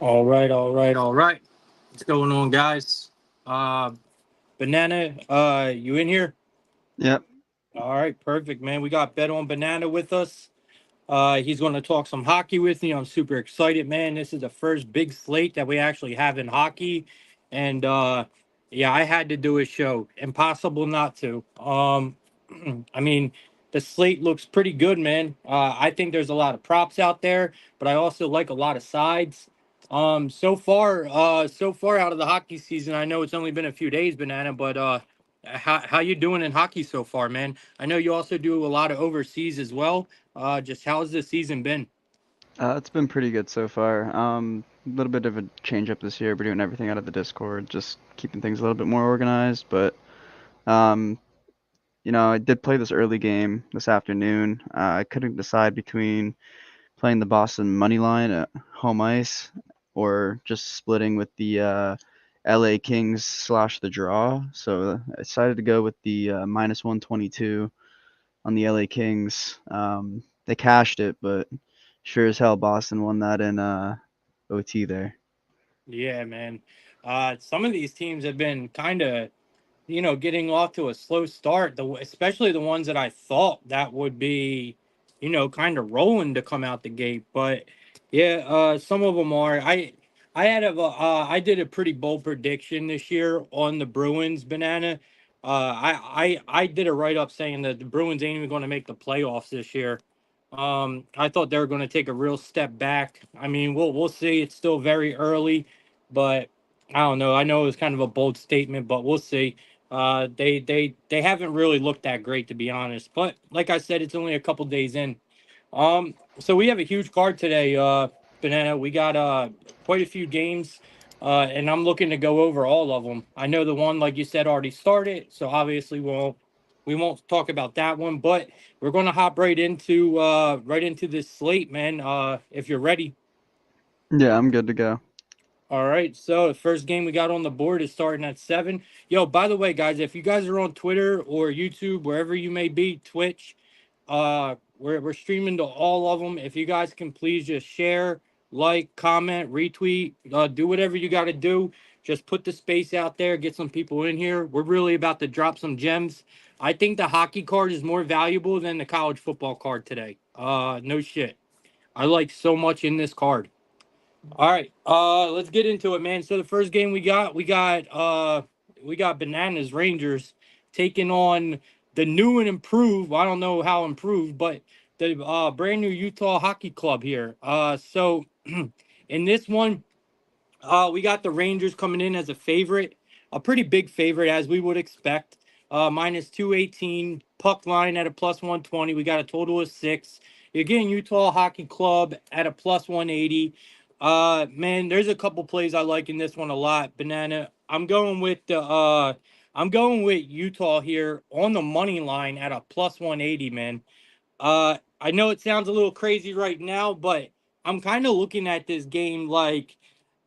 All right. What's going on, guys? Uh, Banana, you in here? Yep. All right, perfect, man. We got Bet on Banana with us. He's going to talk some hockey with me. I'm super excited, man. This is the first big slate that we actually have in hockey, and yeah, I had to do a show. Impossible not to. I mean, the slate looks pretty good, man. I think there's a lot of props out there, but I also like a lot of sides. So far out of the hockey season, I know it's only been a few days, Banana, but how you doing in hockey so far, man? I know you also do a lot of overseas as well. Just how's the season been? It's been pretty good so far. A little bit of a change up this year. We're doing everything out of the Discord, just keeping things a little bit more organized. But um, I did play this early game this afternoon. I couldn't decide between playing the Boston money line at home ice or just splitting with the LA Kings slash the draw. So I decided to go with the minus 122 on the LA Kings. They cashed it, but sure as hell Boston won that in OT there. Yeah, man. Some of these teams have been kind of, getting off to a slow start. Especially the ones that I thought that would be, kind of rolling to come out the gate. But yeah, some of them are. I did a pretty bold prediction this year on the Bruins, Banana. I did a write up saying that the Bruins ain't even going to make the playoffs this year. I thought they were going to take a real step back. I mean, we'll see. It's still very early, but I don't know. I know it was kind of a bold statement, but we'll see. They haven't really looked that great, to be honest. But like I said, it's only a couple days in. So we have a huge card today, Banana. We got quite a few games, and I'm looking to go over all of them. I know the one, like you said, already started, so obviously we won't talk about that one. But we're gonna hop right into this slate, man. If you're ready. Yeah, I'm good to go. All right, so the first game we got on the board is starting at 7. Yo, by the way, guys, if you guys are on Twitter or YouTube, wherever you may be, Twitch, we're streaming to all of them. If you guys can please just share, like, comment, retweet, do whatever you got to do. Just put the space out there, get some people in here. We're really about to drop some gems. I think the hockey card is more valuable than the college football card today. No shit. I like so much in this card. All right, let's get into it, man. So the first game we got Bananas Rangers taking on the new and improved. I don't know how improved, but the brand new Utah Hockey Club here. So in this one, we got the Rangers coming in as a favorite, a pretty big favorite as we would expect. Minus 218, puck line at a plus 120. We got a total of 6. You're getting Utah Hockey Club at a plus 180. Man, there's a couple plays I like in this one a lot. Banana. I'm going with Utah here on the money line at a plus 180, man. I know it sounds a little crazy right now, but I'm kind of looking at this game like,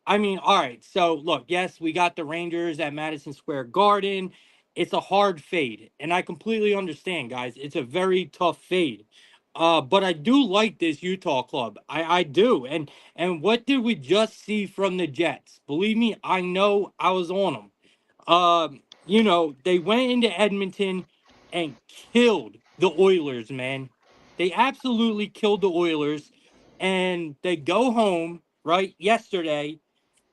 I mean, all right. So look, yes, we got the Rangers at Madison Square Garden. It's a hard fade, and I completely understand, guys. It's a very tough fade. But I do like this Utah club. I do. And what did we just see from the Jets? Believe me, I know I was on them. They went into Edmonton and killed the Oilers, man. They absolutely killed the Oilers, and they go home right yesterday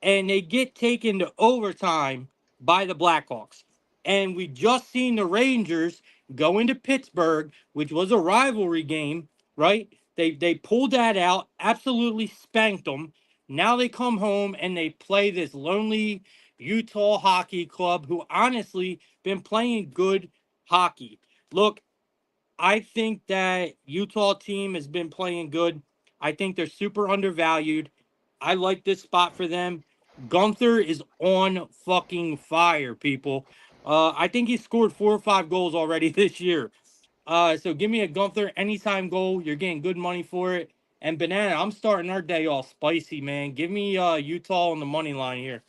and they get taken to overtime by the Blackhawks. And we just seen the Rangers go into Pittsburgh, which was a rivalry game, right? They pulled that out, absolutely spanked them. Now they come home and they play this lonely Utah Hockey Club, who honestly been playing good hockey. Look, I think that Utah team has been playing good. I think they're super undervalued. I like this spot for them. Gunther is on fucking fire, people. I think he scored 4 or 5 goals already this year. So give me a Gunther anytime goal. You're getting good money for it. And Banana, I'm starting our day off spicy, man. Give me Utah on the money line here.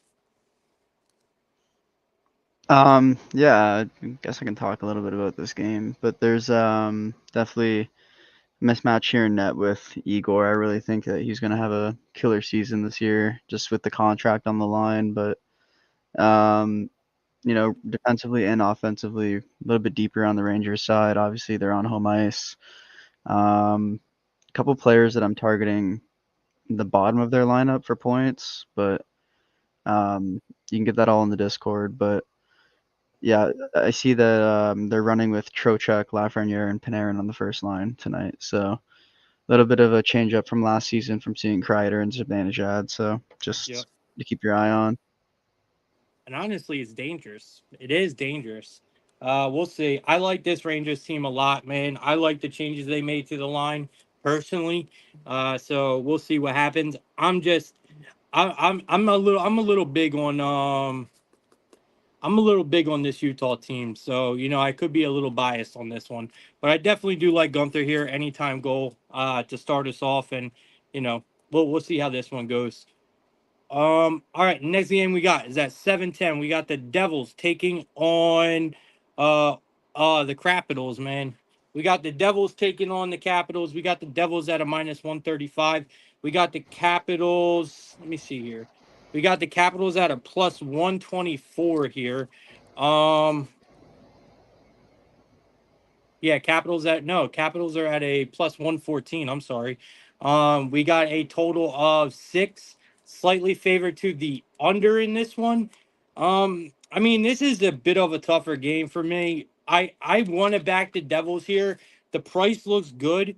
Yeah, I guess I can talk a little bit about this game, but there's definitely mismatch here in net with Igor. I really think that he's going to have a killer season this year, just with the contract on the line. But um, defensively and offensively, a little bit deeper on the Rangers side. Obviously, they're on home ice. A couple players that I'm targeting the bottom of their lineup for points, but you can get that all in the Discord. But yeah, I see that they're running with Trocheck, Lafreniere, and Panarin on the first line tonight. So a little bit of a change up from last season from seeing Kreider and Zibanejad. So Yep. just to keep your eye on. And honestly, it's dangerous. It is dangerous. We'll see. I like this Rangers team a lot, man. I like the changes they made to the line personally. So we'll see what happens. I'm a little big on I'm a little big on this Utah team. So I could be a little biased on this one, but I definitely do like Gunther here. Anytime goal to start us off, and we'll see how this one goes. All right, next game we got is at 7:10. We got the Devils taking on uh the Capitals, man. We got the Devils taking on the Capitals. We got the Devils at a minus 135. We got the Capitals. Let me see here. We got the Capitals at a plus 124 here. Um yeah, Capitals are at a plus 114. I'm sorry. We got a total of 6, slightly favored to the under in this one. I mean, this is a bit of a tougher game for me. I want to back the Devils here. The price looks good.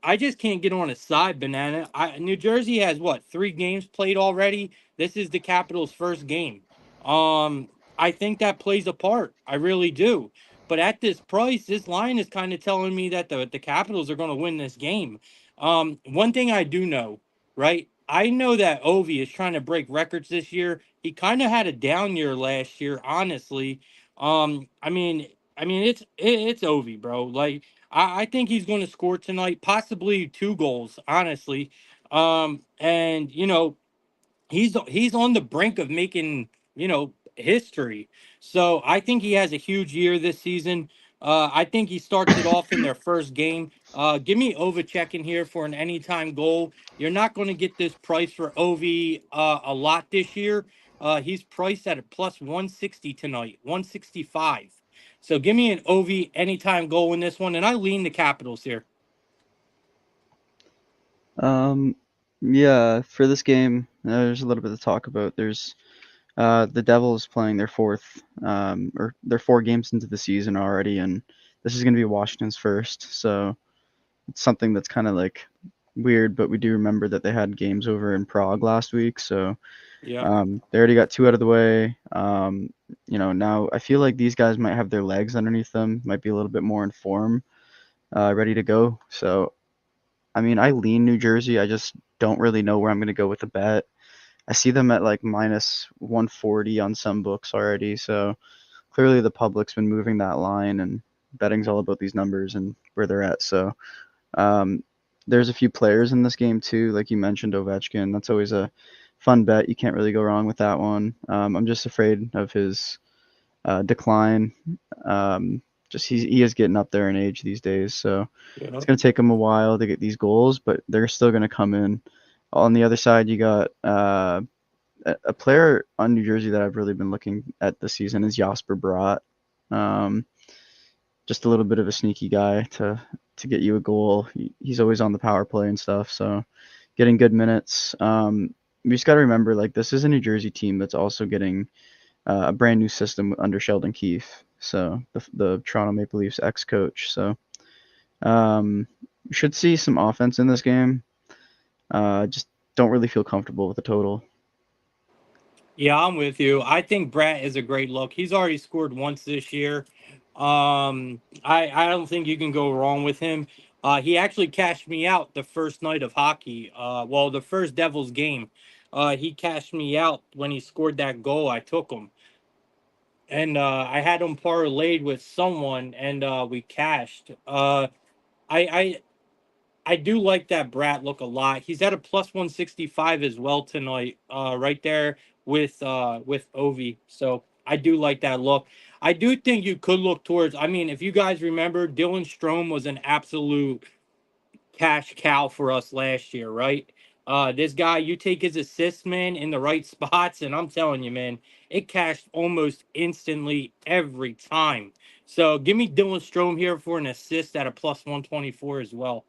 I just can't get on a side banana. New Jersey has what, 3 games played already? This is the Capitals' first game. Um, I think that plays a part. I really do. But at this price, this line is kind of telling me that the Capitals are going to win this game. One thing I do know, right? I know that Ovi is trying to break records this year. He kind of had a down year last year, honestly. I mean, it's Ovi, bro. Like I think he's going to score tonight, possibly 2 goals, honestly. And he's on the brink of making history. So I think he has a huge year this season. I think he starts it off in their first game. Give me Ovechek in here for an anytime goal. You're not going to get this price for Ovi a lot this year. He's priced at a plus 160 tonight, 165. So give me an Ovi anytime goal in this one, and I lean the Capitals here. Um, yeah, for this game, there's a little bit to talk about. There's the Devils playing their fourth, or their 4 games into the season already, and this is going to be Washington's first. So it's something that's kind of like weird, but we do remember that they had games over in Prague last week. So Yeah, they already got 2 out of the way. Now I feel like these guys might have their legs underneath them, might be a little bit more in form, ready to go. So I mean, I lean New Jersey. I just don't really know where I'm going to go with the bet. I see them at like minus 140 on some books already. So clearly the public's been moving that line, and betting's all about these numbers and where they're at. So um, there's a few players in this game too, like you mentioned, Ovechkin. That's always a fun bet. You can't really go wrong with that one. I'm just afraid of his decline. Um, just he is getting up there in age these days, so yeah. it's going to take him a while to get these goals, but they're still going to come in. On the other side, you got a player on New Jersey that I've really been looking at this season is Jasper Bratt. Um, just a little bit of a sneaky guy to get you a goal. He's always on the power play and stuff, so getting good minutes. We just got to remember, like, this is a New Jersey team that's also getting a brand new system under Sheldon Keefe, so the Toronto Maple Leafs ex-coach. So we should see some offense in this game. Just don't really feel comfortable with the total. Yeah, I'm with you. I think Brett is a great look. He's already scored once this year. I don't think you can go wrong with him. He actually cashed me out the first night of hockey. Well, the first Devils game. He cashed me out when he scored that goal. I took him, and I had him parlayed with someone, and we cashed. I I do like that Brat look a lot. He's at a plus 165 as well tonight, right there with Ovi. So I do like that look. I do think you could look towards. I mean, if you guys remember, Dylan Strom was an absolute cash cow for us last year, right? This guy, you take his assists, man, in the right spots, and I'm telling you, man, it cashed almost instantly every time. So give me Dylan Strome here for an assist at a plus 124 as well.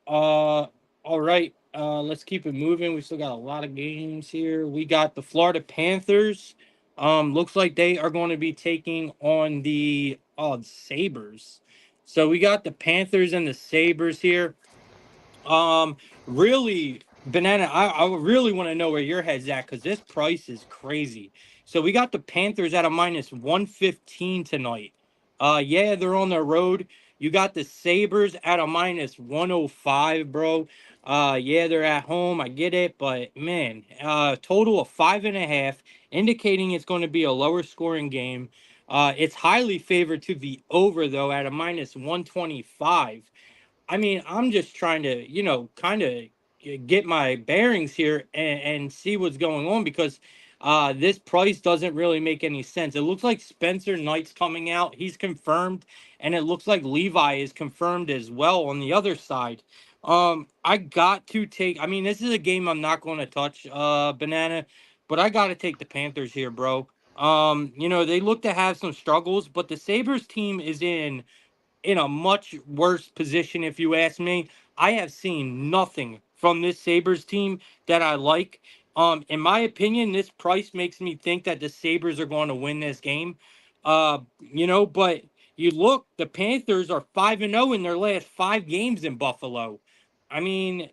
All right. Let's keep it moving. We still got a lot of games here. We got the Florida Panthers. Looks like they are going to be taking on the Sabres. So we got the Panthers and the Sabres here. Um, really, banana. I really want to know where your head's at because this price is crazy. So we got the Panthers at a minus 115 tonight. Yeah, they're on the road. You got the Sabres at a minus 105, bro. Yeah, they're at home. I get it, but man, total of 5.5, indicating it's going to be a lower scoring game. It's highly favored to the over though at a minus 125. I mean, I'm just trying to, kind of get my bearings here and see what's going on because this price doesn't really make any sense. It looks like Spencer Knight's coming out. He's confirmed. And it looks like Levi is confirmed as well on the other side. I got to take, I mean, this is a game I'm not going to touch, Banana, but I got to take the Panthers here, bro. They look to have some struggles, but the Sabres team is in a much worse position, if you ask me. I have seen nothing from this Sabres team that I like. In my opinion, this price makes me think that the Sabres are going to win this game. But you look, the Panthers are 5-0 in their last 5 games in Buffalo. I mean,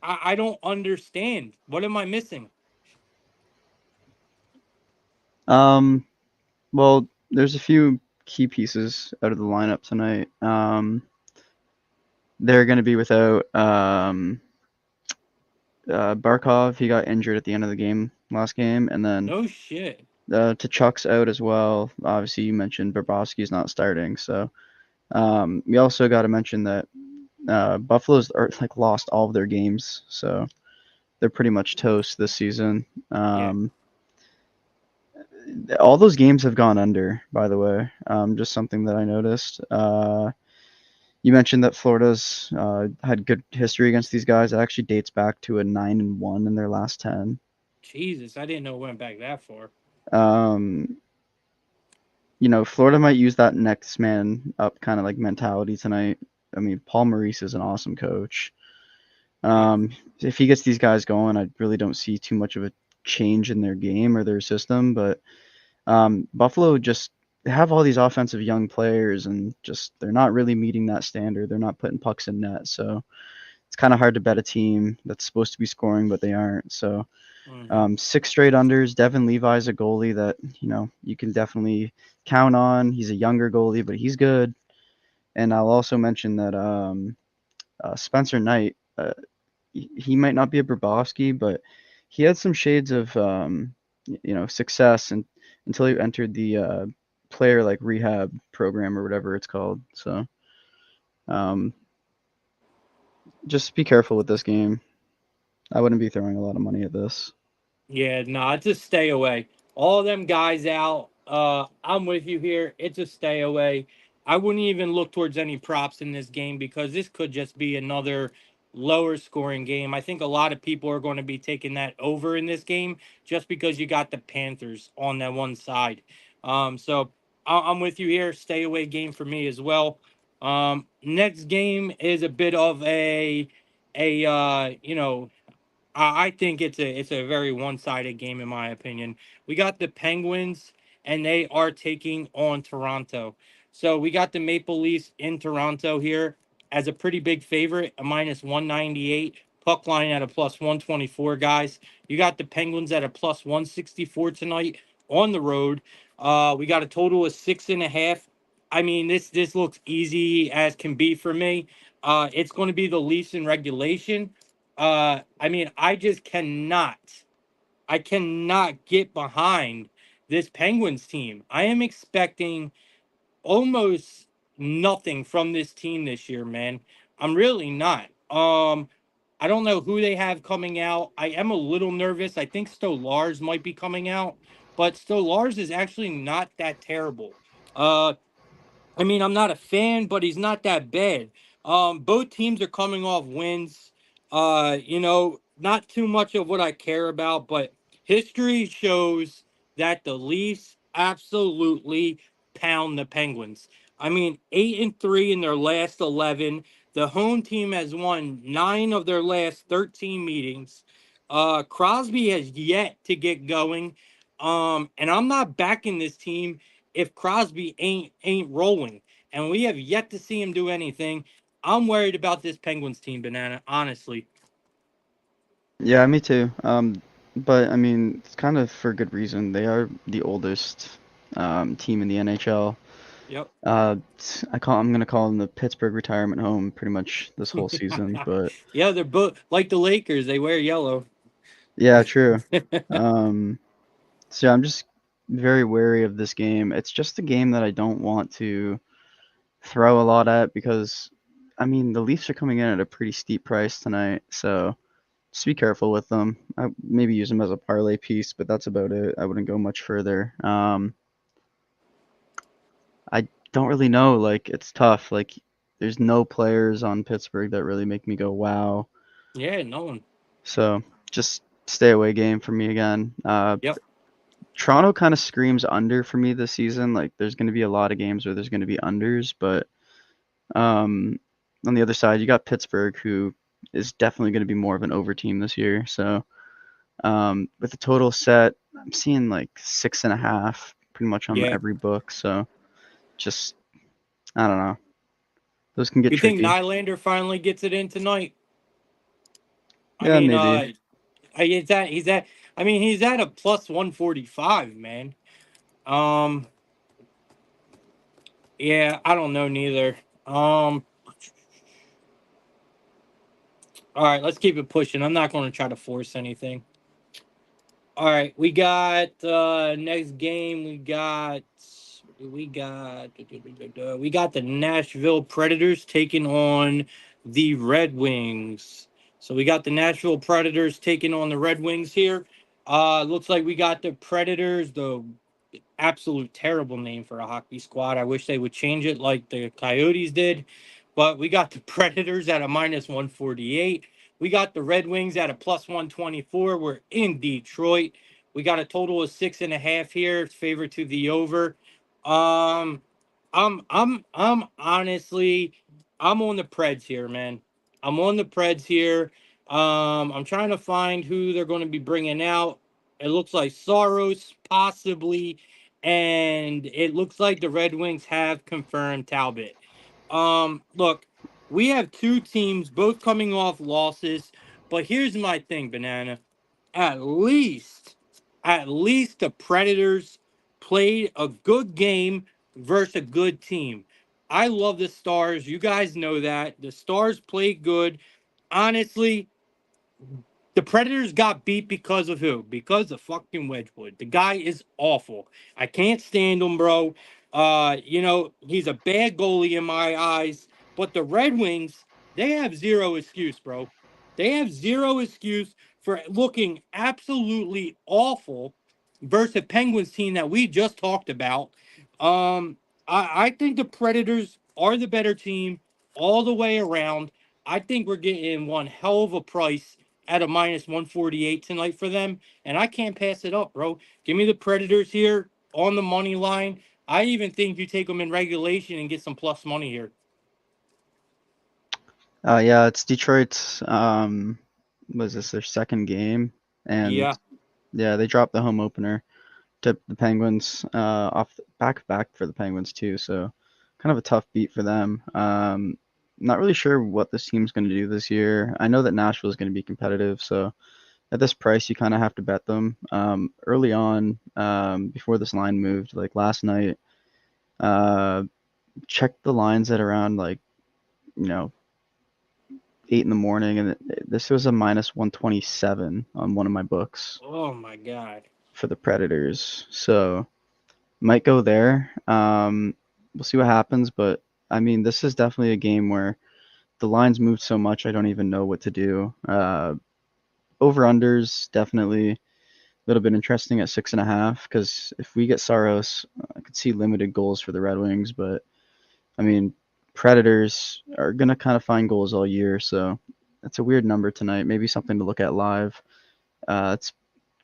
I don't understand. What am I missing? Um, well, there's a few key pieces out of the lineup tonight. They're going to be without Barkov. He got injured at the end of the game last game, and then No shit. Tuchuk's out as well. Obviously, you mentioned Bobrovsky's not starting, so we also got to mention that Buffalo's like lost all of their games, so they're pretty much toast this season. Yeah. All those games have gone under, by the way. Just something that I noticed. You mentioned that Florida's had good history against these guys. It actually dates back to a 9-1 in their last 10. Jesus, I didn't know it went back that far. Um, Florida might use that next man up kind of like mentality tonight. I mean, Paul Maurice is an awesome coach. Yeah. If he gets these guys going, I really don't see too much of a change in their game or their system. But Buffalo just they have all these offensive young players, and just they're not really meeting that standard. They're not putting pucks in net, so it's kind of hard to bet a team that's supposed to be scoring, but they aren't. So Hmm. 6 straight unders. Devin Levi's a goalie that you can definitely count on. He's a younger goalie, but he's good. And I'll also mention that Spencer Knight, he might not be a Bobrovsky, but he had some shades of success until he entered the player like rehab program or whatever it's called. So um, just be careful with this game. I wouldn't be throwing a lot of money at this. Yeah, nah, it's a stay away. All them guys out. I'm with you here. It's a stay away. I wouldn't even look towards any props in this game because this could just be another lower scoring game. I think a lot of people are going to be taking that over in this game just because you got the Panthers on that one side. So I'm with you here. Stay away game for me as well. Next game is a bit of a I think it's a very one-sided game in my opinion. We got the Penguins and they are taking on Toronto. So we got the Maple Leafs in Toronto here as a pretty big favorite, a minus 198, puck line at a plus 124, guys. You got the Penguins at a plus 164 tonight on the road. We got a total of 6.5. I mean, this looks easy as can be for me. It's going to be the Leafs in regulation. I mean, I cannot get behind this Penguins team. I am expecting almost nothing from this team this year, man. I'm really not. I don't know who they have coming out. I am a little nervous. I think Lars might be coming out, but Lars is actually not that terrible. Uh, I mean, I'm not a fan, but he's not that bad. Both teams are coming off wins. Not too much of what I care about, but history shows that the Leafs absolutely pound the Penguins. I mean, 8-3 in their last 11. The home team has won 9 of their last 13 meetings. Crosby has yet to get going. And I'm not backing this team if Crosby ain't rolling. And we have yet to see him do anything. I'm worried about this Penguins team, Banana, honestly. Yeah, me too. But I mean, it's kind of for good reason. They are the oldest team in the NHL. Yep. I'm gonna call them the Pittsburgh retirement home pretty much this whole season. But Yeah, they're both like the Lakers. They wear yellow. yeah, true. Um, so I'm just very wary of this game. It's just a game that I don't want to throw a lot at because, I mean, the Leafs are coming in at a pretty steep price tonight, so just be careful with them. I maybe use them as a parlay piece, but that's about it. I wouldn't go much further. I don't really know. Like, it's tough. Like, there's no players on Pittsburgh that really make me go, wow. Yeah, no one. So just stay away game for me again. Yep. Toronto kind of screams under for me this season. Like, there's going to be a lot of games where there's going to be unders, but um, on the other side, you got Pittsburgh, who is definitely going to be more of an over team this year. So with the total set, I'm seeing like 6.5 pretty much on Yeah. every book. So just, I don't know. Those can get You think tricky. Nylander finally gets it in tonight? I Yeah, mean, maybe. he's at. I mean, he's at a plus 145, man. Um, yeah, I don't know neither. All right, let's keep it pushing. I'm not going to try to force anything. All right, we got next game. We got the Nashville Predators taking on the Red Wings. So we got the Nashville Predators taking on the Red Wings here. Looks like we got the Predators, the absolute terrible name for a hockey squad. I wish they would change it like the Coyotes did. But we got the Predators at a minus 148. We got the Red Wings at a plus 124. We're in Detroit. We got a total of 6.5 here. It's favored to the over. Um, I'm honestly, I'm on the Preds here, man. I'm on the Preds here. I'm trying to find who they're going to be bringing out. It looks like Soros possibly, and it looks like the Red Wings have confirmed Talbot. Look, we have two teams both coming off losses, but here's my thing, Banana. At least, at least the Predators played a good game versus a good team. I love the Stars. You guys know that. The Stars played good. Honestly, the Predators got beat because of who? Because of fucking Wedgwood. The guy is awful. I can't stand him, bro. He's a bad goalie in my eyes. But the Red Wings, they have zero excuse, bro. They have zero excuse for looking absolutely awful versus a Penguins team that we just talked about. Um, I think the Predators are the better team all the way around. I think we're getting one hell of a price at a minus 148 tonight for them, and I can't pass it up, bro. Give me the Predators here on the money line. I even think you take them in regulation and get some plus money here. Yeah, it's Detroit's, was this their second game? And Yeah, yeah, they dropped the home opener to the Penguins, off back back for the Penguins too. So kind of a tough beat for them. Not really sure what this team's going to do this year. I know that Nashville is going to be competitive, so at this price, you kind of have to bet them. Early on, before this line moved, like last night, uh, checked the lines at around like, you know, 8 in the morning, and this was a minus 127 on one of my books oh my god. for the Predators. So might go there. We'll see what happens, but I mean, this is definitely a game where the lines moved so much I don't even know what to do. Over unders definitely a little bit interesting at 6.5 because if we get Saros, I could see limited goals for the Red Wings, but I mean, Predators are gonna kind of find goals all year, so it's a weird number tonight. Maybe something to look at live. It's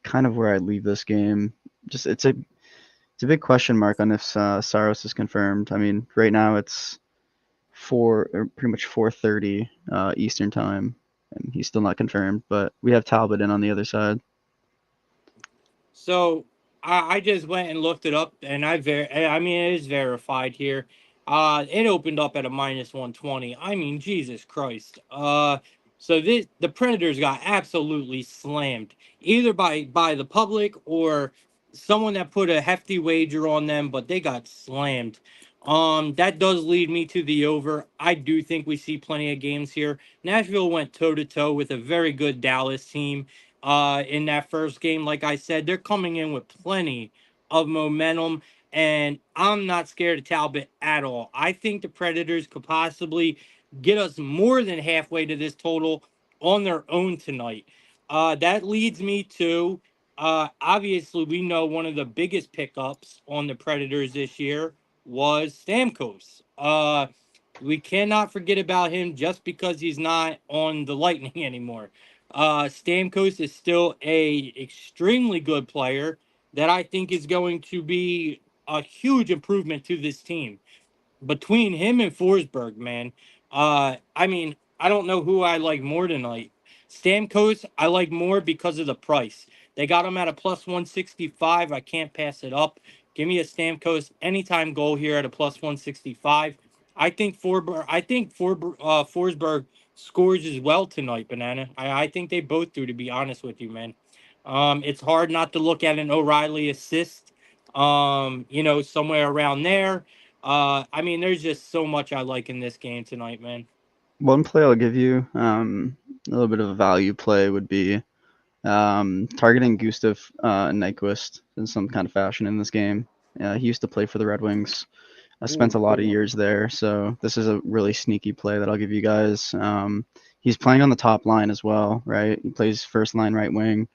kind of where I leave this game. Just it's a big question mark on if Saros is confirmed. I mean, right now it's pretty much 4:30 Eastern time, and he's still not confirmed. But we have Talbot in on the other side. So I just went and looked it up, and I mean it is verified here. It opened up at a -120. I mean, Jesus Christ. So the Predators got absolutely slammed, either by the public or someone that put a hefty wager on them, but they got slammed. That does lead me to the over. I do think we see plenty of games here. Nashville went toe to toe with a very good Dallas team in that first game. Like I said, they're coming in with plenty of momentum, and I'm not scared of Talbot at all. I think the Predators could possibly get us more than halfway to this total on their own tonight. That leads me to obviously, we know one of the biggest pickups on the Predators this year was Stamkos. We cannot forget about him just because he's not on the Lightning anymore. Stamkos is still a extremely good player that I think is going to be a huge improvement to this team. Between him and Forsberg, man, I mean, I don't know who I like more tonight. Stamkos, I like more because of the price. They got him at a +165. I can't pass it up. Give me a Stamkos anytime goal here at a +165. I think Forsberg scores as well tonight, Banana. I think they both do, to be honest with you, man. It's hard not to look at an O'Reilly assist, somewhere around there. I mean, there's just so much I like in this game tonight, man. One play I'll give you, a little bit of a value play would be targeting Gustav Nyquist in some kind of fashion in this game. He used to play for the Red Wings. I spent Ooh, a lot good of one. years there, so this is a really sneaky play that I'll give you guys. He's playing on the top line as well, right? He plays first line right wing.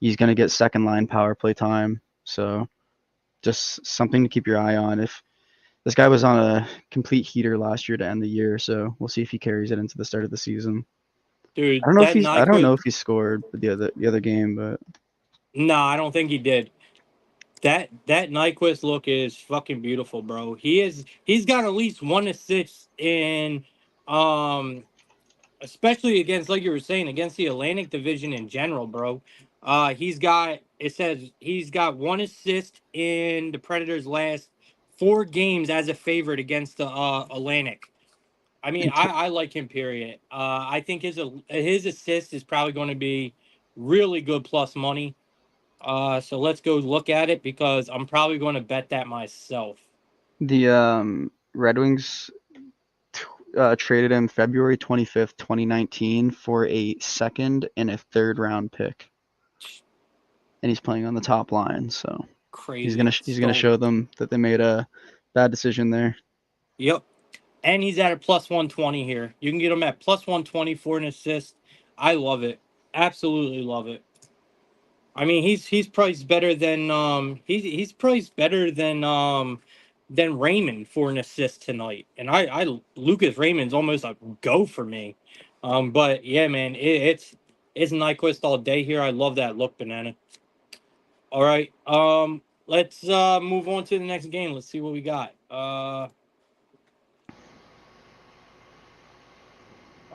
He's going to get second line power play time, so just something to keep your eye on. If this guy was on a complete heater last year to end the year, so we'll see if he carries it into the start of the season. Dude, I don't know if he scored the other game, but no, I don't think he did. That Nyquist look is fucking beautiful, bro. He's got at least one assist in, um, especially against, like you were saying, against the Atlantic Division in general, bro. It says he's got one assist in the Predators' last 4 games as a favorite against the Atlantic. I mean, in tw- I like him. Period. I think his assist is probably going to be really good plus money. So let's go look at it because I'm probably going to bet that myself. the Red Wings traded him February 25th, 2019 for a second and a third round pick, and he's playing on the top line, so Crazy he's gonna show stuff. them that they made a bad decision there. Yep. And he's at a +120 here. You can get him at +120 for an assist. I love it. Absolutely love it. I mean, he's priced better than he's priced better than Raymond for an assist tonight. And I Lucas Raymond's almost a go for me. But yeah, man, it's Nyquist all day here. I love that look, Banana. All right. Let's move on to the next game. Let's see what we got.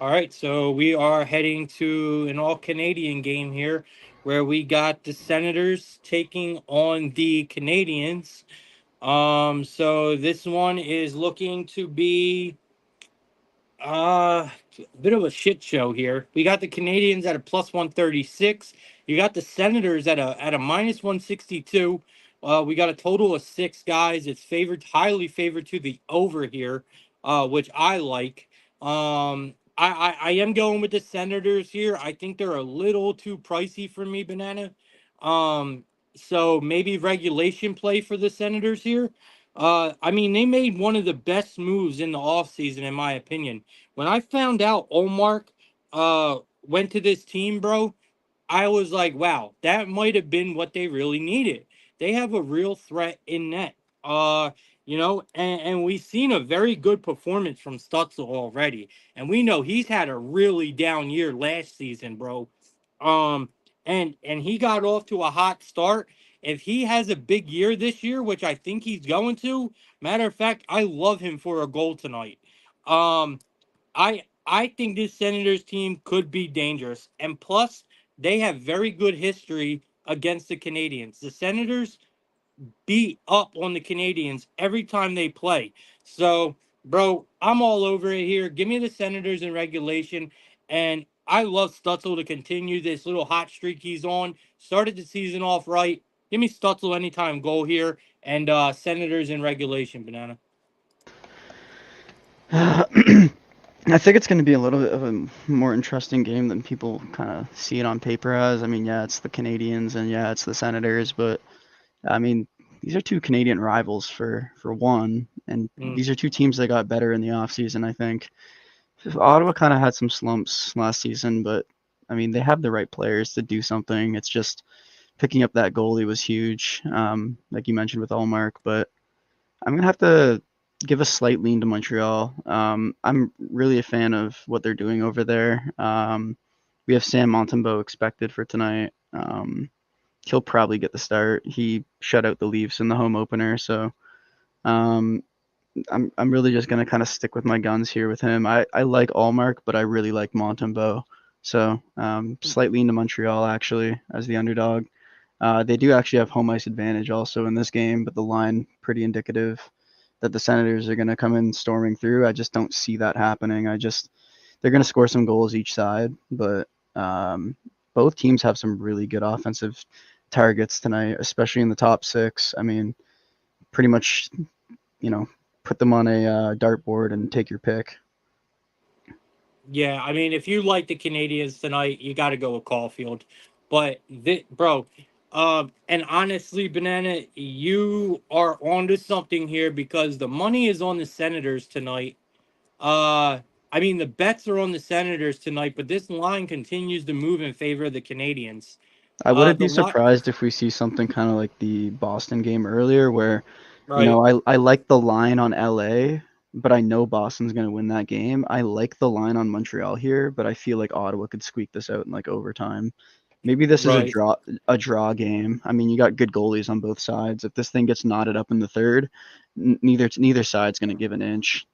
All right, so we are heading to an all Canadian game here where we got the Senators taking on the Canadians. So this one is looking to be a bit of a shit show here. We got the Canadians at a +136. You got the Senators at a -162. We got a total of 6 guys. It's highly favored to the over here, which I like. I am going with the Senators here. I think they're a little too pricey for me, Banana. Um, so maybe regulation play for the Senators here. I mean, they made one of the best moves in the offseason, in my opinion. When I found out Omar went to this team, bro, I was like, wow, that might have been what they really needed. They have a real threat in net. Uh and we've seen a very good performance from Stutzel already. And we know he's had a really down year last season, bro. Um, and he got off to a hot start. If he has a big year this year, which I think he's going to, matter of fact, I love him for a goal tonight. Um, I think this Senators team could be dangerous. And plus, they have very good history against the Canadians. The Senators beat up on the Canadians every time they play. So, bro, I'm all over it here. Give me the Senators in regulation. And I love Stutzel to continue this little hot streak he's on. Started the season off right. Give me Stutzel anytime goal here. And Senators in regulation, Banana. I think it's going to be a little bit of a more interesting game than people kind of see it on paper as. I mean, yeah, it's the Canadians and yeah, it's the Senators, but I mean, these are two Canadian rivals for one, and Mm, these are two teams that got better in the offseason, I think. Ottawa kind of had some slumps last season, but I mean, they have the right players to do something. It's just picking up that goalie was huge, like you mentioned with Allmark, but I'm gonna have to give a slight lean to Montreal. I'm really a fan of what they're doing over there. We have Sam Montembeault expected for tonight. He'll probably get the start. He shut out the Leafs in the home opener, so um, I'm really just gonna kind of stick with my guns here with him. I like Allmark, but I really like Montembeault. So slight lean to Montreal actually as the underdog. They do actually have home ice advantage also in this game, but the line pretty indicative that the Senators are going to come in storming through. I just don't see that happening. They're going to score some goals each side, but um, both teams have some really good offensive targets tonight, especially in the top six. I mean, pretty much, you know, put them on a dartboard and take your pick. yeah, I mean, if you like the Canadians tonight, you got to go with Caulfield. But, bro, and honestly, Banana, you are onto something here because the money is on the Senators tonight. Uh, I mean, the bets are on the Senators tonight, but this line continues to move in favor of the Canadians. I wouldn't The be lot, surprised if we see something kind of like the Boston game earlier, where, right? I like the line on LA, but I know Boston's going to win that game. I like the line on Montreal here, but I feel like Ottawa could squeak this out in like overtime. Maybe this is Right. a draw game. I mean, you got good goalies on both sides. If this thing gets knotted up in the third, neither side's going to give an inch.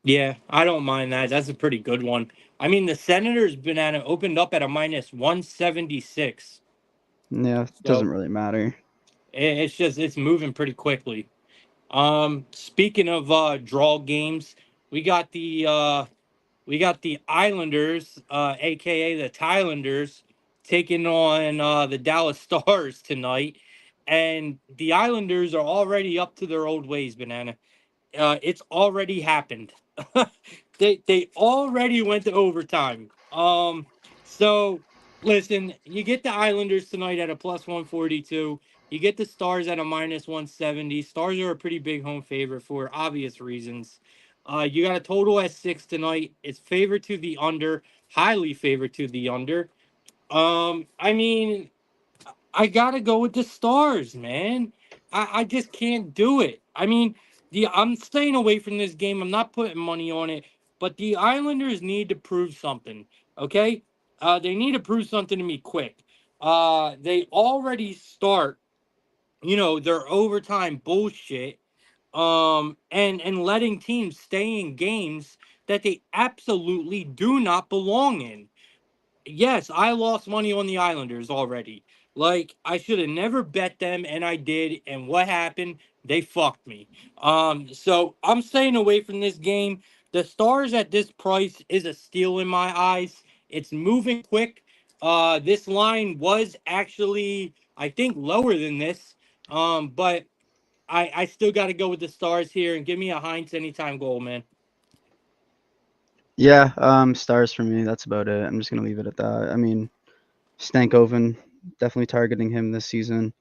Yeah, I don't mind that. That's a pretty good one. I mean, the Senators banana opened up at a minus 176. Yeah, it doesn't So really matter. it's just it's moving pretty quickly. Speaking of draw games, we got the uh we got the Islanders, aka the Thailanders, taking on the Dallas Stars tonight. And the Islanders are already up to their old ways, banana. It's already happened. They already went to overtime. So listen, you get the Islanders tonight at a plus 142. You get the Stars at a minus 170. Stars are a pretty big home favorite for obvious reasons. You got a total at 6 tonight. It's favored to the under, highly favored to the under. I mean, I gotta go with the Stars, man. I just can't do it. I mean, I'm staying away from this game. I'm not putting money on it, but the Islanders need to prove something. Okay, they need to prove something to me quick. They already start, their overtime bullshit. And letting teams stay in games that they absolutely do not belong in. Yes, I lost money on the Islanders already. Like I should have never bet them, and I did. And what happened? They fucked me. So I'm staying away from this game. The Stars at this price is a steal in my eyes. It's moving quick. This line was actually, I think, lower than this. But I still got to go with the Stars here and give me a Heinz anytime goal, man. Yeah, stars for me. That's about it. I'm just gonna leave it at that. I mean, Stankoven, definitely targeting him this season.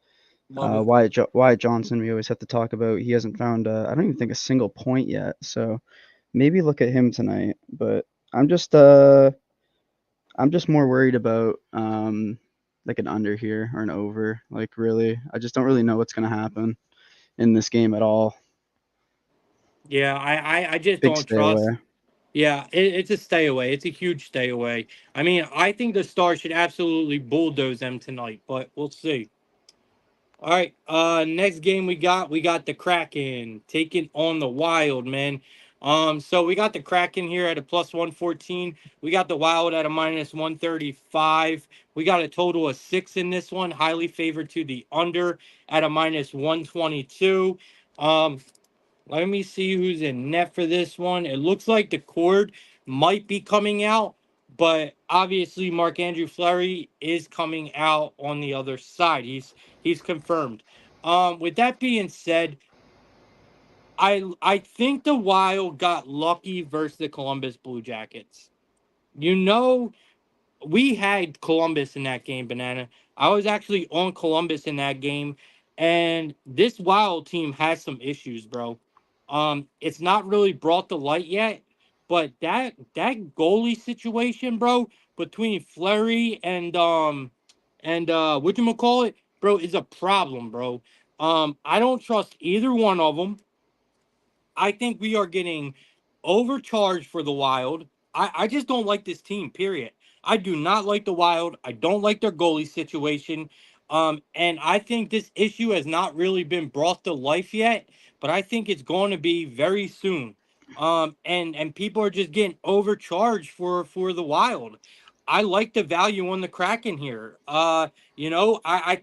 Love it. Wyatt Johnson, we always have to talk about. He hasn't found, I don't even think a single point yet. So maybe look at him tonight. But I'm just, uh, I'm just more worried about, like an under here or an over. Like really, I just don't really know what's gonna happen in this game at all. Yeah, I just Big don't stay trust. away. Yeah, it's a stay away. It's a huge stay away. I mean, I think the Stars should absolutely bulldoze them tonight, but we'll see. All right, next game we got the Kraken taking on the Wild, man. So we got the Kraken here at a plus 114. We got the Wild at a minus 135. We got a total of 6 in this one, highly favored to the under at a minus 122. Um, Let me see who's in net for this one. It looks like the cord might be coming out, but obviously Mark Andrew Fleury is coming out on the other side. He's confirmed. With that being said, I think the Wild got lucky versus the Columbus Blue Jackets. You know, we had Columbus in that game, Banana. I was actually on Columbus in that game, and this Wild team has some issues, bro. It's not really brought to light yet, but that goalie situation, bro, between Flurry and what you call it, bro, is a problem, bro. I don't trust either one of them. I think we are getting overcharged for the Wild. I just don't like this team, period. I do not like the Wild. I don't like their goalie situation. And I think this issue has not really been brought to life yet, but I think it's going to be very soon. And people are just getting overcharged for the Wild. I like the value on the Kraken here. I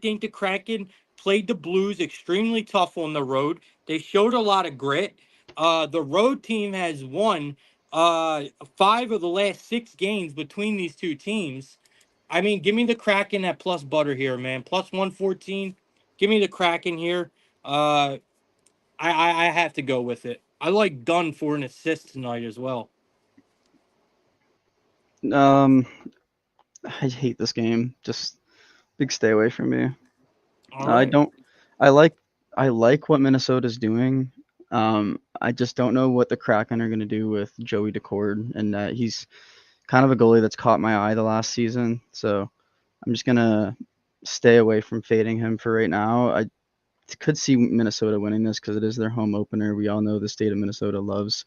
think the Kraken played the Blues extremely tough on the road. They showed a lot of grit. The road team has won 5 of the last 6 games between these two teams. I mean, give me the Kraken at plus butter here, man. Plus 114. Give me the Kraken here. Uh, I have to go with it. I like Dunn for an assist tonight as well. Um, I hate this game. Just big stay away from me. All I right. don't. I like. I like what Minnesota's doing. I just don't know what the Kraken are gonna do with Joey Decord, and he's kind of a goalie that's caught my eye the last season. So I'm just gonna stay away from fading him for right now. I could see Minnesota winning this because it is their home opener. We all know the state of Minnesota loves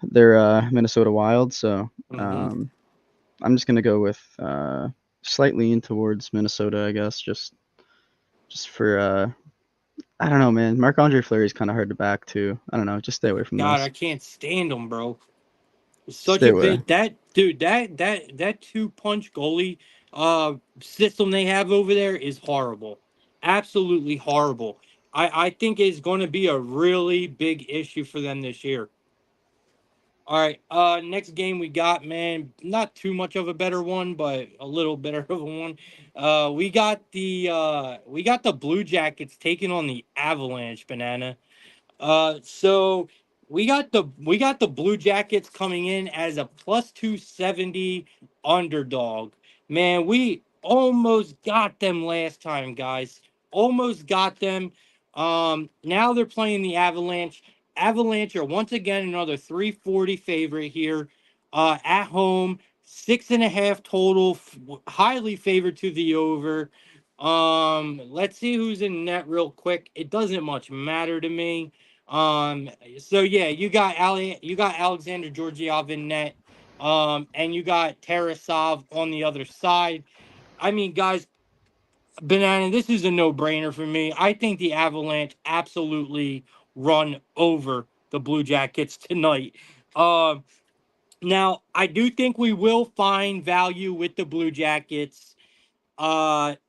their Minnesota Wild. So Mm-hmm. um, I'm just gonna go with slight lean towards Minnesota, I guess, just for I don't know, man. Marc Andre Fleury is kind of hard to back too. I don't know. Just stay away from God, I this. can't stand them, bro. Such Stay a away. bit that dude that two punch goalie system they have over there is horrible, absolutely horrible. I think it's going to be a really big issue for them this year. All right, next game we got, man, not too much of a better one, but a little better of a one. We got the Blue Jackets taking on the Avalanche, Banana. So we got the Blue Jackets coming in as a plus 270 underdog. Man, we almost got them last time, guys. Almost got them. Now they're playing the Avalanche. Avalanche are once again another 340 favorite here. At home, 6.5 total, highly favored to the over. Let's see who's in net real quick. It doesn't much matter to me. So yeah, you got Alexander Georgiev in net, and you got Tarasov on the other side. I mean, guys, Banana, this is a no-brainer for me. I think the Avalanche absolutely run over the Blue Jackets tonight. Um, Now I do think we will find value with the Blue Jackets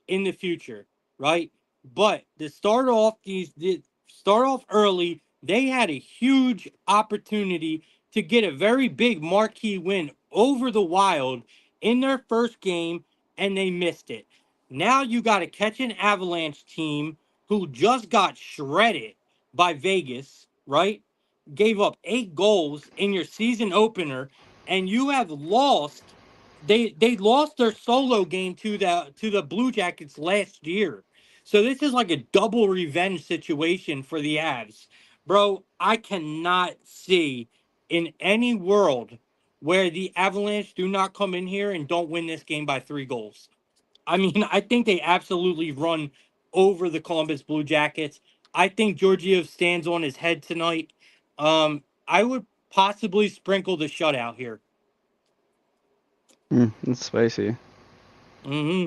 in the future, right? But to start off early, they had a huge opportunity to get a very big marquee win over the Wild in their first game, and they missed it. Now you got to catch an Avalanche team who just got shredded by Vegas, right? Gave up 8 goals in your season opener, and you have lost. They lost their solo game to the Blue Jackets last year. So this is like a double revenge situation for the Avs. Bro, I cannot see in any world where the Avalanche do not come in here and don't win this game by 3 goals. I mean, I think they absolutely run over the Columbus Blue Jackets. I think Georgiev stands on his head tonight. I would possibly sprinkle the shutout here. It's spicy. Hmm.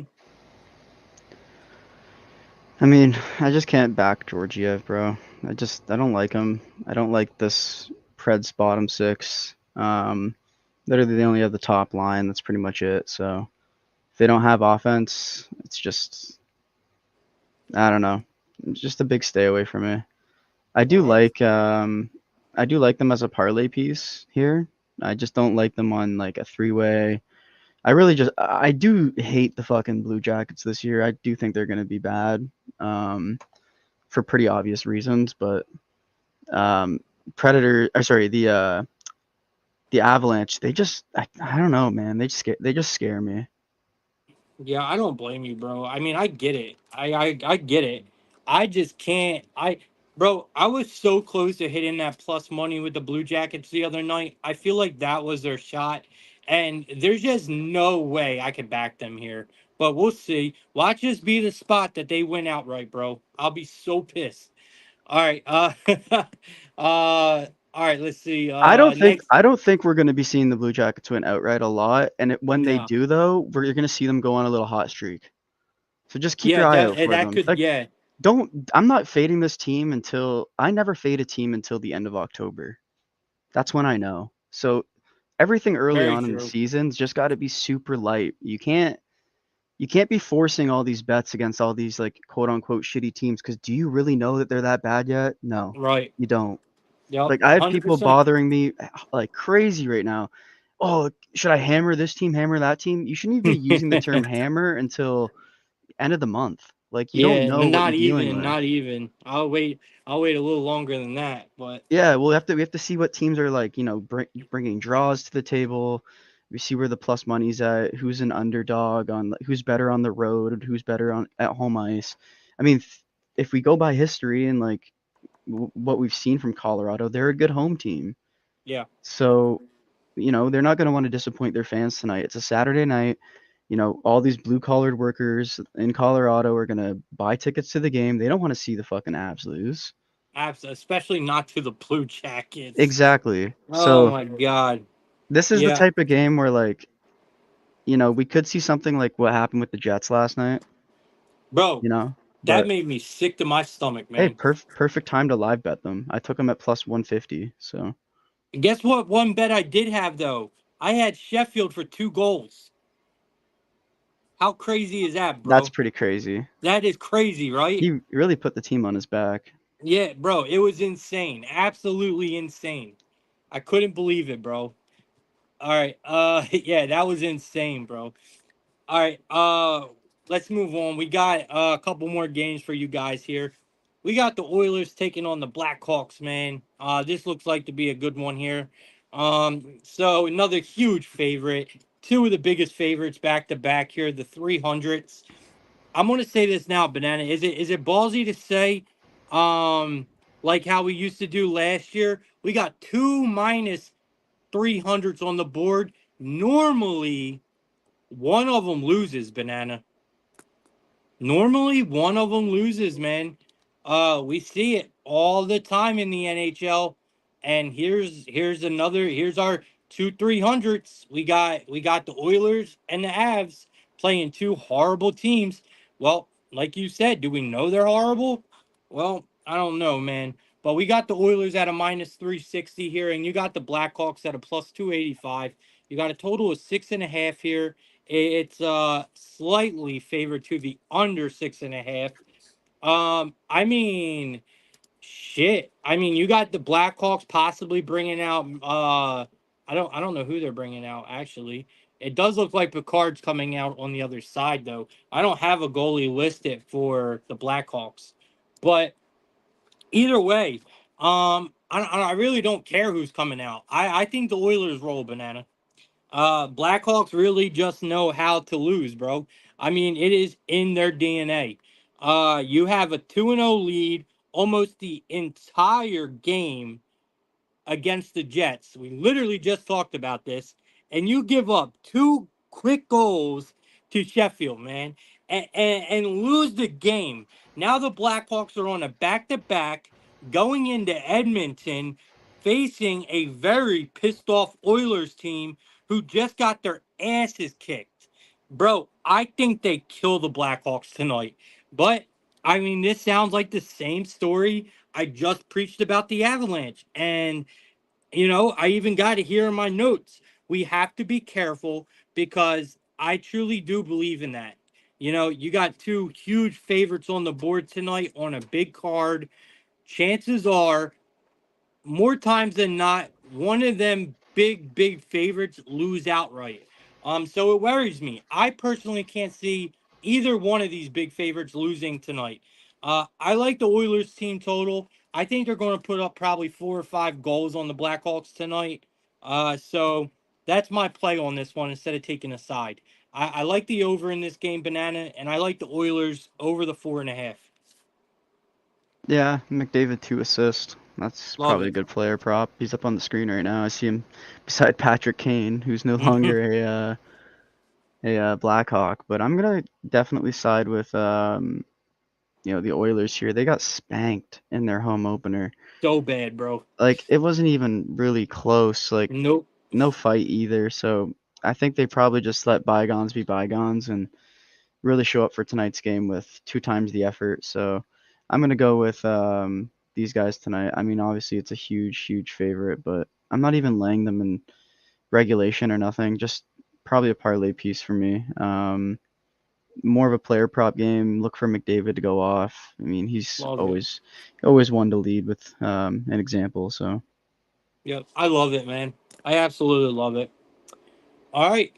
I mean, I just can't back Georgiev, bro. I don't like him. I don't like this Preds bottom six. Literally they only have the top line. That's pretty much it. So if they don't have offense, it's just I don't know. It's just a big stay away from me. I do All right. like I do like them as a parlay piece here. I just don't like them on like a three-way. I do hate the fucking Blue Jackets this year. I do think they're gonna be bad. Um, for pretty obvious reasons, but um, Predator, or sorry, the Avalanche, I don't know, man. They just scare me. Yeah, I don't blame you, bro. I mean, I get it. I get it. I just can't. Bro, I was so close to hitting that plus money with the Blue Jackets the other night. I feel like that was their shot, and there's just no way I could back them here. But we'll see. Watch this be the spot that they win outright, bro. I'll be so pissed. All right. All right. Let's see. Next. I don't think we're going to be seeing the Blue Jackets win outright a lot. And when they No. do, though, we're going to see them go on a little hot streak. So just keep Yeah. your eye That out for that them. could. Like, Yeah. don't. I'm not fading this team until I never fade a team until the end of October. That's when I know. So everything early Very on in the true. season's just got to be super light. You can't be forcing all these bets against all these like quote unquote shitty teams because do you really know that they're that bad yet? No, Right. you don't. Yep. Like I have people 100%. bothering me like crazy right now. Oh, should I hammer this team, hammer that team? You shouldn't even be using the term hammer until end of the month. Like you don't Yeah, know what you're not dealing even, with. not even. I'll wait a little longer than that. But Yeah, we have to see what teams are like, bringing draws to the table. We see where the plus money's at, who's an underdog on, like, who's better on the road, who's better on at home ice. I mean, if we go by history and like what we've seen from Colorado, they're a good home team. yeah, So, they're not going to want to disappoint their fans tonight. It's a Saturday night. All these blue collared workers in Colorado are going to buy tickets to the game. They don't want to see the fucking Avs lose. especially not to the Blue Jackets. Exactly. Oh So my God. this is the Yeah, type of game where like, we could see something like what happened with the Jets last night, bro, you know. that But made me sick to my stomach, hey, man. perfect time to live bet them. I took them at plus 150, so And guess what? One bet I did have though. I had Sheffield for 2 goals. How crazy is that, that's bro? pretty crazy. That is crazy, right? He really put the team on his back. Yeah, bro, it was insane. Absolutely insane. I couldn't believe it, bro. All right. Yeah, that was insane, bro. All right. Let's move on. We got a couple more games for you guys here. We got the Oilers taking on the Blackhawks, man. This looks like to be a good one here. So another huge favorite. Two of the biggest favorites back to back here, the 300s. I'm gonna say this now, Banana. Is it ballsy to say, um, like how we used to do last year? We got two minus 300s on the board. Normally, one of them loses, Banana. Normally, one of them loses, man. We see it all the time in the NHL. And here's our two 300s. We got the Oilers and the Avs playing two horrible teams. Well, like you said, do we know they're horrible? Well, I don't know, man. But we got the Oilers at a minus 360 here, and you got the Blackhawks at a plus 285. You got a total of 6.5 here. It's slightly favored to the under 6.5. I mean, shit. I mean, you got the Blackhawks possibly bringing out. I don't know who they're bringing out actually. It does look like Picard's coming out on the other side though. I don't have a goalie listed for the Blackhawks, but either way, I really don't care who's coming out. I think the Oilers roll, Banana. Blackhawks really just know how to lose, bro. I mean, it is in their DNA. You have a 2-0 lead almost the entire game against the Jets. We literally just talked about this, and you give up two quick goals to Sheffield, man, and lose the game. Now the Blackhawks are on a back to back going into Edmonton facing a very pissed off Oilers team who just got their asses kicked. Bro, I think they kill the Blackhawks tonight. But I mean, this sounds like the same story I just preached about the Avalanche. And I even got it here in my notes. We have to be careful because I truly do believe in that. You got two huge favorites on the board tonight on a big card. Chances are more times than not, one of them big favorites lose outright. So it worries me. I personally can't see either one of these big favorites losing tonight. I like the Oilers team total. I think they're going to put up probably 4 or 5 goals on the Blackhawks tonight. So that's my play on this one instead of taking a side. I like the over in this game, Banana, and I like the Oilers over the 4.5. Yeah, McDavid 2 assists. That's Love probably a it. good player prop. He's up on the screen right now. I see him beside Patrick Kane, who's no longer a Blackhawk. But I'm gonna definitely side with the Oilers here. They got spanked in their home opener. So bad, bro. Like it wasn't even really close. Like Nope. no fight either. So I think they probably just let bygones be bygones and really show up for tonight's game with 2 times the effort. So I'm gonna go with these guys tonight. I mean, obviously it's a huge favorite, but I'm not even laying them in regulation or nothing. Just probably a parlay piece for me. More of a player prop game. Look for McDavid to go off. I mean, he's Love it. always one to lead with an example. So Yep. I love it, man. I absolutely love it. All right.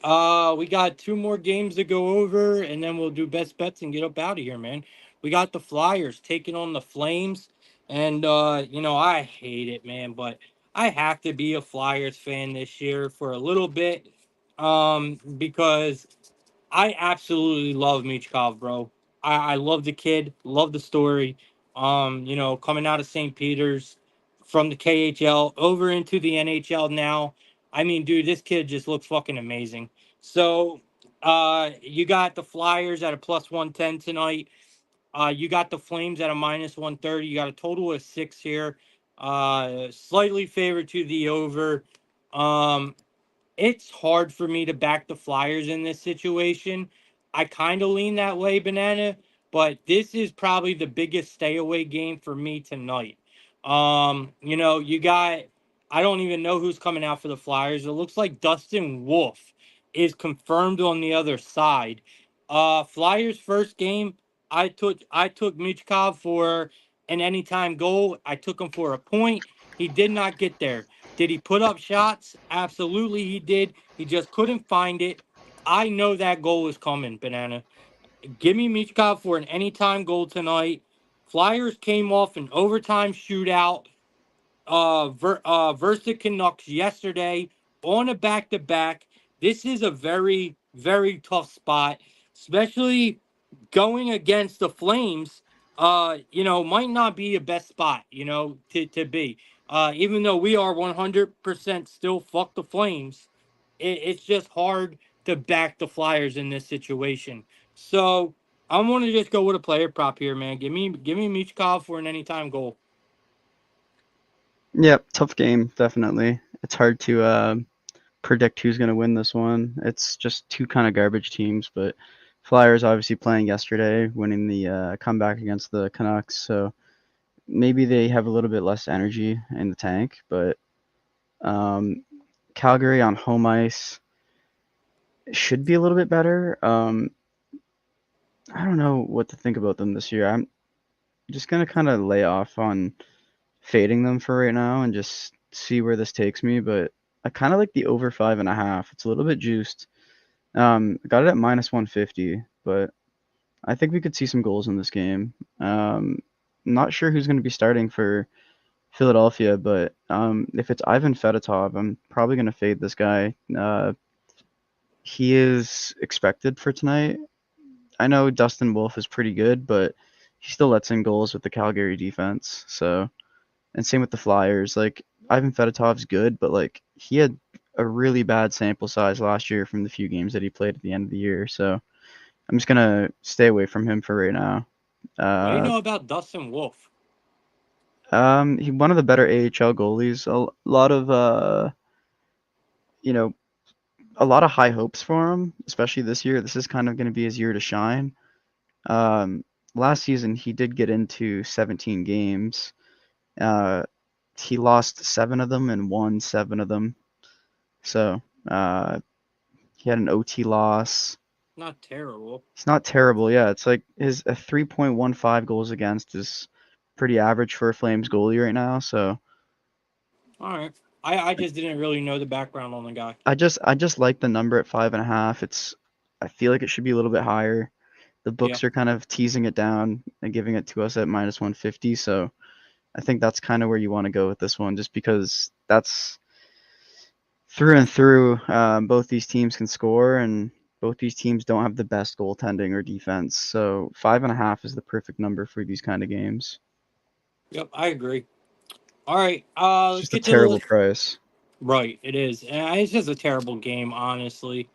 We got two more games to go over, and then we'll do best bets and get up out of here, man. We got the Flyers taking on the Flames. And I hate it, man, but I have to be a Flyers fan this year for a little bit. Because I absolutely love Michkov, bro. I love the kid, love the story. Coming out of St. Peter's from the KHL over into the NHL now. I mean, dude, this kid just looks fucking amazing. So, you got the Flyers at a plus 110 tonight. You got the Flames at a minus 130. You got a total of 6 here. Slightly favored to the over. Um, it's hard for me to back the Flyers in this situation. I kind of lean that way, Banana, but this is probably the biggest stay away game for me tonight. You got I don't even know who's coming out for the Flyers. It looks like Dustin Wolf is confirmed on the other side. Flyers first game, I took Michkov for an anytime goal. I took him for a point. He did not get there. Did he put up shots? Absolutely, he did. He just couldn't find it. I know that goal is coming, Banana. Give me Michkov for an anytime goal tonight. Flyers came off an overtime shootout versus the Canucks yesterday on a back to back. This is a very tough spot, especially going against the Flames. Might not be a best spot, to be. Even though we are 100% still fuck the Flames, it's just hard to back the Flyers in this situation. So I'm going to just go with a player prop here, man. Give me Michkov for an anytime goal. yeah, tough game definitely. It's hard to predict who's going to win this one. It's just two kind of garbage teams, but Flyers obviously playing yesterday, winning the comeback against the Canucks, so maybe they have a little bit less energy in the tank, but um, Calgary on home ice should be a little bit better. I don't know what to think about them this year. I'm just going to kind of lay off on fading them for right now and just see where this takes me, but I kind of like the over 5.5. It's a little bit juiced. I got it at minus 150, but I think we could see some goals in this game. Not sure who's going to be starting for Philadelphia, but if it's Ivan Fedotov, I'm probably going to fade this guy. He is expected for tonight. I know Dustin Wolf is pretty good, but he still lets in goals with the Calgary defense. So, and same with the Flyers. Like Ivan Fedotov's good, but like he had a really bad sample size last year from the few games that he played at the end of the year. So I'm just gonna stay away from him for right now. What do you Uh, know about Dustin Wolf? He one of the better AHL goalies. A lot of you know, a lot of high hopes for him, especially this year. This is kind of going to be his year to shine. Um, Last season he did get into 17 games. Uh, he lost 7 of them and won 7 of them. So he had an OT loss. Not terrible. He's not terrible. Yeah, it's like his a 3.15 goals against is pretty average for a Flames goalie right now. So All right. I just didn't really know the background on the guy. I just like the number at 5.5. I feel like it should be a little bit higher. The Yeah. books are kind of teasing it down and giving it to us at minus 150. So I think that's kind of where you want to go with this one, just because that's through and through. Both these teams can score, and both these teams don't have the best goaltending or defense. So 5.5 is the perfect number for these kind of games. Yep, I agree. All right. It's Let's just a get to the terrible price. right. It is, and it's just a terrible game, honestly.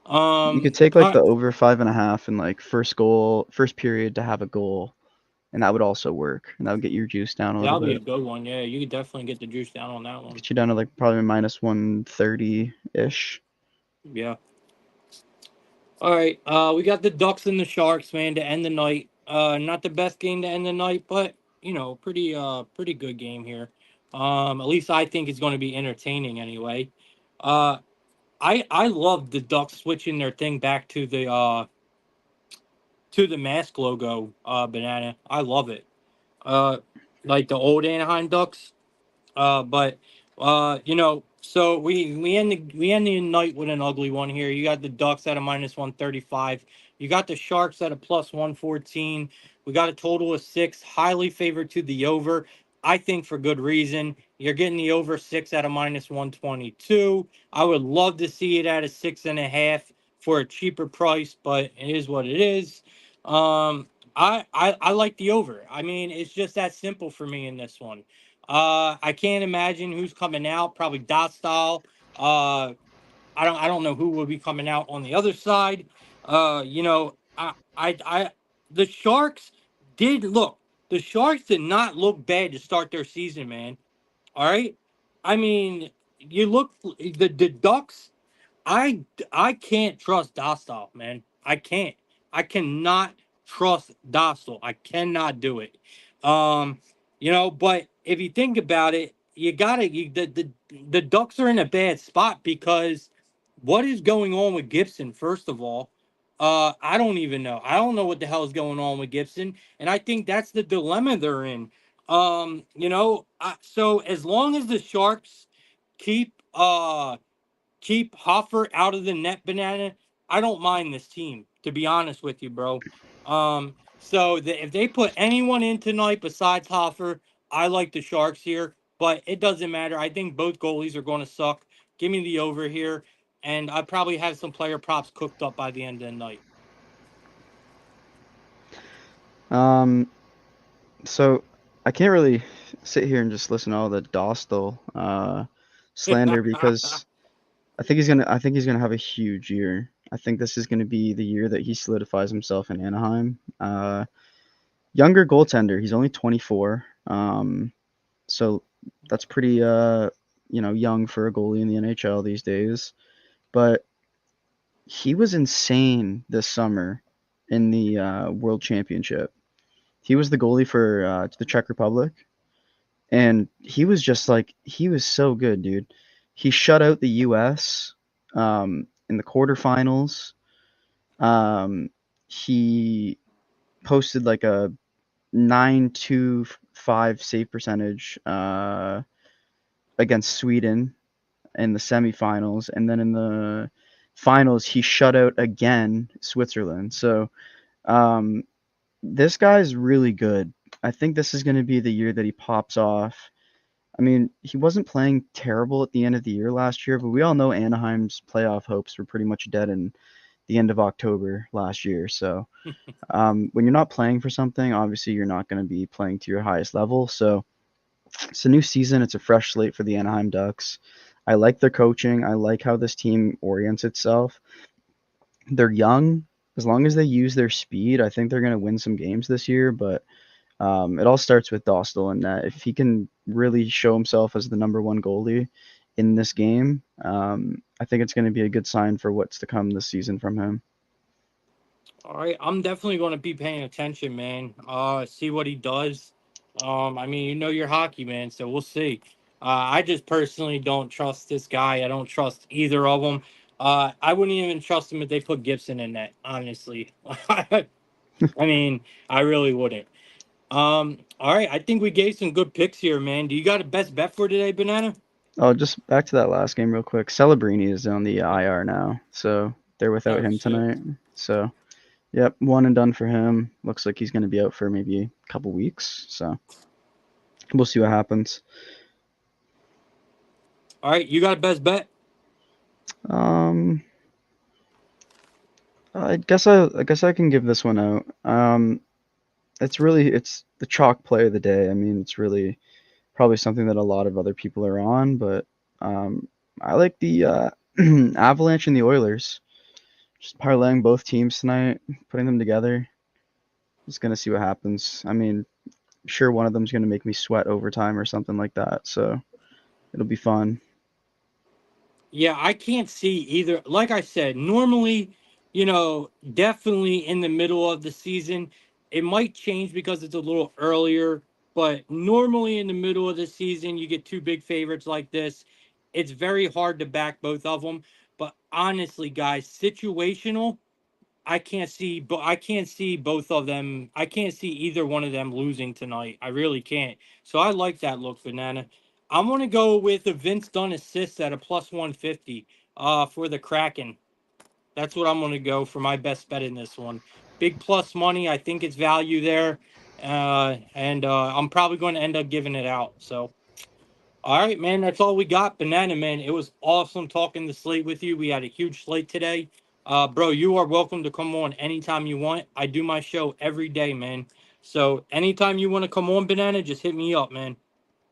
You could take like All the right. over 5.5 and like first goal, first period to have a goal, and that would also work, and that would get your juice down a little That'll be a bit. good one. Yeah, you could definitely get the juice down on that one. Get you down to like probably minus 130 ish. Yeah. All right. We got the Ducks and the Sharks, man, to end the night. Not the best game to end the night, but pretty good game here. At least I think it's going to be entertaining anyway. Uh, I love the Ducks switching their thing back to the mask logo banana. I love it. Uh, like the old Anaheim Ducks. But so we end the night with an ugly one here. You got the Ducks at a minus 135. You got the Sharks at a plus 114. We got a total of 6, highly favored to the over. I think for good reason. You're getting the over 6 at a minus 122. I would love to see it at a 6.5 for a cheaper price, but it is what it is. I like the over. I mean, it's just that simple for me in this one. I can't imagine who's coming out. Probably dot style. I don't know who will be coming out on the other side. The Sharks did look. The Sharks did not look bad to start their season, man. All right. I mean, you look the Ducks. I can't trust Dostal, man. I can't. I cannot trust Dostal. I cannot do it. Um, but if you think about it, the Ducks are in a bad spot because what is going on with Gibson? First of all, I don't even know. I don't know what the hell is going on with Gibson, and I think that's the dilemma they're in. So as long as the Sharks keep Hoffer out of the net, banana, I don't mind this team, to be honest with you, bro. If they put anyone in tonight besides Hoffer, I like the Sharks here, but it doesn't matter. I think both goalies are going to suck. Give me the over here, and I probably have some player props cooked up by the end of the night. Um, so I can't really sit here and just listen to all the Dostal slander because I think he's gonna have a huge year. I think this is gonna be the year that he solidifies himself in Anaheim. Younger goaltender. He's only 24. So that's pretty young for a goalie in the NHL these days. But he was insane this summer in the World Championship. He was the goalie for the Czech Republic, and he was so good, dude. He shut out the U.S. In the quarterfinals. Um, he posted like a 9.25 save percentage against Sweden in the semifinals, and then in the finals he shut out again Switzerland. So um, this guy's really good. I think this is going to be the year that he pops off. I mean, he wasn't playing terrible at the end of the year last year, but we all know Anaheim's playoff hopes were pretty much dead in the end of October last year. So when you're not playing for something, obviously you're not going to be playing to your highest level. So it's a new season. It's a fresh slate for the Anaheim Ducks. I like their coaching. I like how this team orients itself. They're young. As long as they use their speed, I think they're going to win some games this year. But It all starts with Dostal and net. If he can really show himself as the number one goalie in this game, I think it's going to be a good sign for what's to come this season from him. All right, I'm definitely going to be paying attention, man. See what he does. I mean, you know, you're hockey, man, so we'll see. I just personally don't trust this guy. I don't trust either of them. I wouldn't even trust him if they put Gibson in that, honestly. I mean, I really wouldn't. All right, I think we gave some good picks here, man. Do you got a best bet for today, Banana? Oh, just back to that last game real quick. Celebrini is on the IR now, so they're without Oh him shit. tonight. So, yep, one and done for him. Looks like he's going to be out for maybe a couple weeks. So, we'll see what happens. All right, you got a best bet? Um, I guess I can give this one out. It's the chalk play of the day. I mean, it's really probably something that a lot of other people are on, but I like the Avalanche and the Oilers. Just parlaying both teams tonight, putting them together. Just gonna see what happens. I mean, sure one of them's gonna make me sweat overtime or something like that, so it'll be fun. Yeah, I can't see either. Like I said, normally, definitely in the middle of the season, it might change because it's a little earlier, but normally in the middle of the season, you get two big favorites like this. It's very hard to back both of them. But honestly, guys, situational, I can't see both of them. I can't see either one of them losing tonight. I really can't. So I like that look, Banana. I'm gonna go with a Vince Dunn assist at a plus 150 for the Kraken. That's what I'm gonna go for my best bet in this one. Big plus money. I think it's value there. And I'm probably going to end up giving it out. So all right, man. That's all we got. Banana Man. It was awesome talking the slate with you. We had a huge slate today. Bro, you are welcome to come on anytime you want. I do my show every day, man. So anytime you want to come on, Banana, just hit me up, man.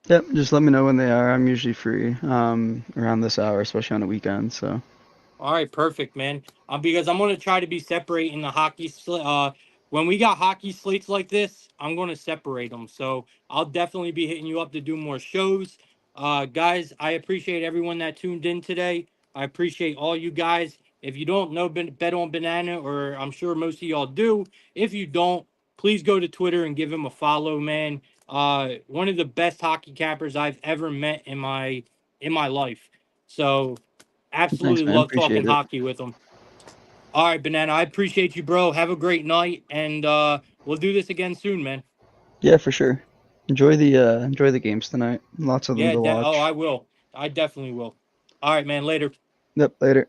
Yep, just let me know when they are. I'm usually free around this hour, especially on the weekend. So All right, perfect, man. Because I'm gonna try to be separating the when we got hockey slates like this, I'm gonna separate them. So I'll definitely be hitting you up to do more shows. Guys, I appreciate everyone that tuned in today. I appreciate all you guys. If you don't know Bet on Banana, or I'm sure most of y'all do, if you don't, please go to Twitter and give him a follow, man. One of the best hockey cappers I've ever met in my life. So thanks, absolutely man. love Appreciate talking it. hockey with them. All right, Banana, I appreciate you, bro. Have a great night, and we'll do this again soon, man. Yeah, for sure. Enjoy the games tonight. Lots of them Yeah, to oh, watch. I will. I definitely will. All right, man. Later. Yep, later.